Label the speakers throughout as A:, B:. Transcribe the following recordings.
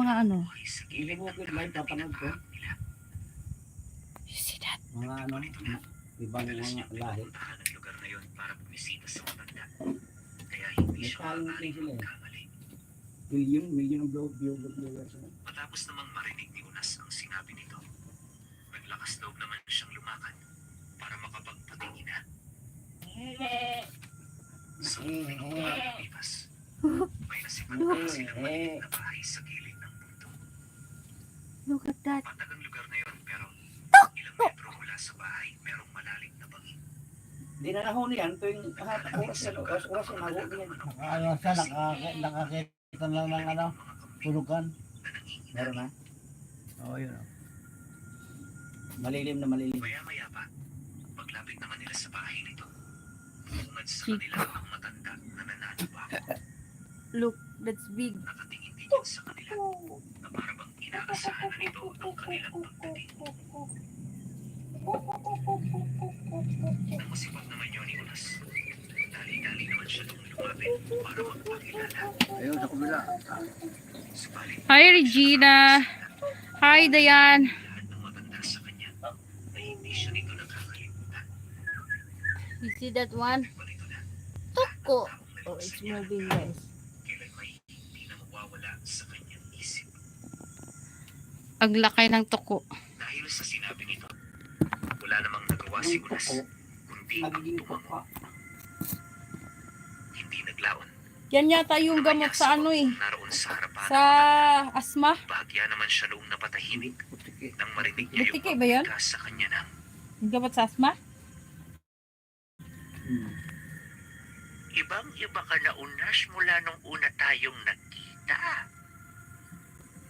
A: mga ano.
B: Hindi bukid may papanood ko.
A: You see that?
B: Mga ano, ibang mga lahi.
C: Ang lugar na yon para bumisita sa matanda. Kaya hindi
B: May
C: siya
B: talent
C: maaaring
B: din sila eh.
C: magkamali.
B: Million of viewers.
C: Matapos namang marinig ni Unas ang sinabi nito, naglakas loob naman siyang lumakad para makapagpatingin na. Sa tuwing lumipas, may nasipan na silang maliit na bahay sa gilid ng bundok.
A: Look at that.
C: Matagang lugar na yon pero ilang metro mula sa bahay merong malalim na bangin.
B: Di na nahuli yan tuwing oras yan nahuli yan.
D: Ano siya, nakakita lang ng ano, tulugan.
B: Meron na?
D: Oo, yun.
B: Malilim na malilim.
C: Maya-maya pa, paglapit naman nila sa bahay nito, bumungad sa kanila ang matanda na nananabak.
A: Look, that's big.
C: Nakatingin din yun sa kanila na parabang inaasahan na nito ang kanilang pagdating. Nang masipag naman yun ni Unas, dali-dali naman siya nung lumapit para magpakilala.
B: Ayun, sa kumila.
C: Subalit,
A: Hi, Regina. Hi, Dayan.
C: lahat ng matanda sa kanya ay hindi siya nito nakakalimutan.
A: You see that one?
C: Nagbalito na
A: Toko.
C: taong
A: Oh,
C: nalipos
A: it's
C: sa niya.
A: moving, guys.
C: Kailan may hindi na mawawala sa kanyang isip.
A: Ang lakay ng toko.
C: Dahil sa sinabi nito, wala namang nagawa si Unas, kundi ang
B: Naging
C: tumango.
B: papa.
C: Hindi naglaon.
A: Yan yata yung gamot sa ano eh.
C: Naroon sa harapan.
A: Sa asma.
C: Bahagya naman siya noong napatahimik nang marinig niya
A: Butike
C: yung
A: ba yun?
C: pagbigas sa kanya ng
A: Yung gamot sa asma?
C: ibang-iba ka na Unas mula nung una tayong nagkita.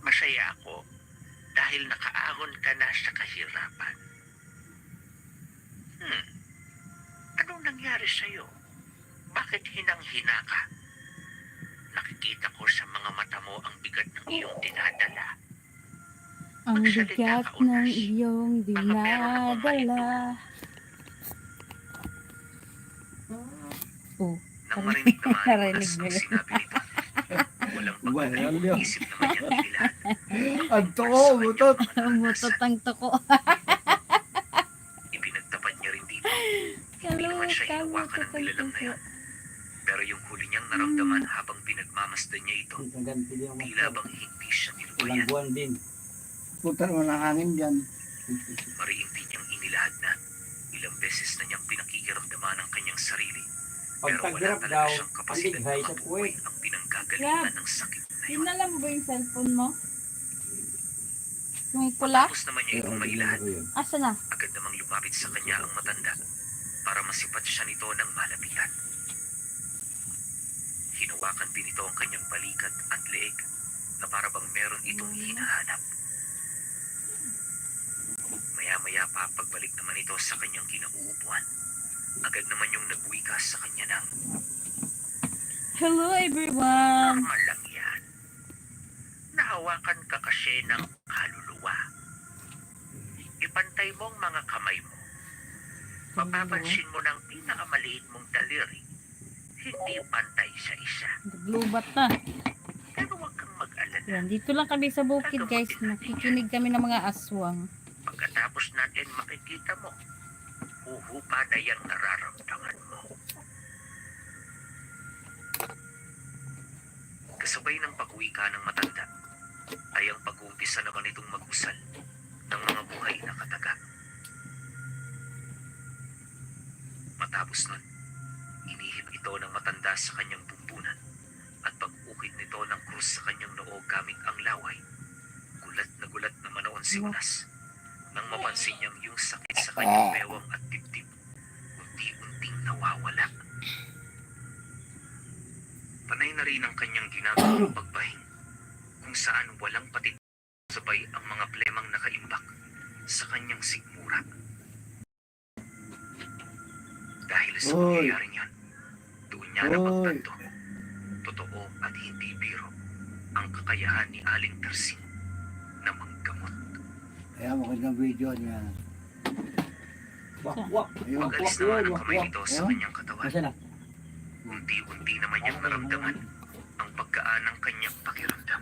C: Masaya ako dahil nakaahon ka na sa kahirapan. Anong nangyari sa'yo? Bakit hinang-hina ka? Nakikita ko sa mga mata mo ang bigat ng iyong dinadala.
A: Ang
C: Magsalita
A: bigat
C: ka, Unas.
A: ng iyong
C: Baka meron akong
A: dinadala. Oh,
C: Nang marinig naman ni
A: Narinig
C: Unas ang
A: nila.
C: sinabi nito, walang
B: Wala
C: pagdadalawang
B: yun.
C: isip naman niyang inilahan.
D: Ang toko, butot.
A: ang butot ang toko.
C: Ipinagtapat niya rin dito. Hindi naman siya hinawakan ng nilalang na yun. Pero yung huli niyang naramdaman habang pinagmamasdan niya ito,
B: Ang ganti din ang
C: tila bang hindi siya
B: Ilang
C: nilubayan.
B: buwan din.
D: Puta naman ang hangin dyan.
C: Mariing din niyang inilahad na. Ilang beses na niyang pinakikiramdaman ang kanyang sarili. Pero wala
B: Pagkagrap
C: talaga
B: daw,
C: siyang kapasidad
B: andighay
C: na
B: sa
C: mabuhay
B: puwet.
C: ang pinanggagalingan ng sakit na yun.
A: Dinala mo ba yung cellphone mo? Yung pula?
C: Tapos naman niya itong mailahad.
A: Asa na?
C: Agad namang lumapit sa kanya ang matanda para masipat siya nito ng malapitan. Hinawakan din ito ang kanyang balikat at leeg na para bang meron itong hinahanap. Maya-maya pa pagbalik naman ito sa kanyang kinauupuan, agad naman yung nagwikas sa kanya ng
A: Hello everyone!
C: normal lang yan. Nahawakan ka kasi ng kaluluwa. Ipantay mo ang mga kamay mo. Mapapansin mo ng pinakamaliit mong daliri. Hindi pantay sa isa.
A: Naglubat na.
C: Pero huwag kang mag-alala.
A: Yan, dito lang kami sa bukid guys. Nakikinig kami ng mga aswang.
C: Pagkatapos natin makikita mo, huhupa na yung nararamdaman mo. Kasabay ng pag-uwi ka ng matanda, ay ang pag-uumpisa naman itong mag-usal ng mga buhay na kataga. Matapos nun, inihip ito ng matanda sa kanyang bumbunan at pag-ukit nito ng krus sa kanyang noo gamit ang laway. Gulat na manoon si Unas nang mapansin niyang yung sakit sa kanyang bewang at dibdib unti-unting nawawala. Panay na rin ang kanyang ginagawang pagbahing kung saan walang patid sabay ang mga plemang nakaimbak sa kanyang sigmura. Dahil sa pangyayaring yan, doon niya napagtanto, totoo at hindi biro ang kakayahan ni Aling Tersing na manggamot.
D: Kaya magandang video niya.
B: Wak.
D: Ayun,
C: Pag-alis naman ang kamay nito sa
D: Ayun.
C: kanyang katawan,
B: Masa na?
C: unti-unti naman niyang naramdaman ang paggaan ng kanyang pakiramdam.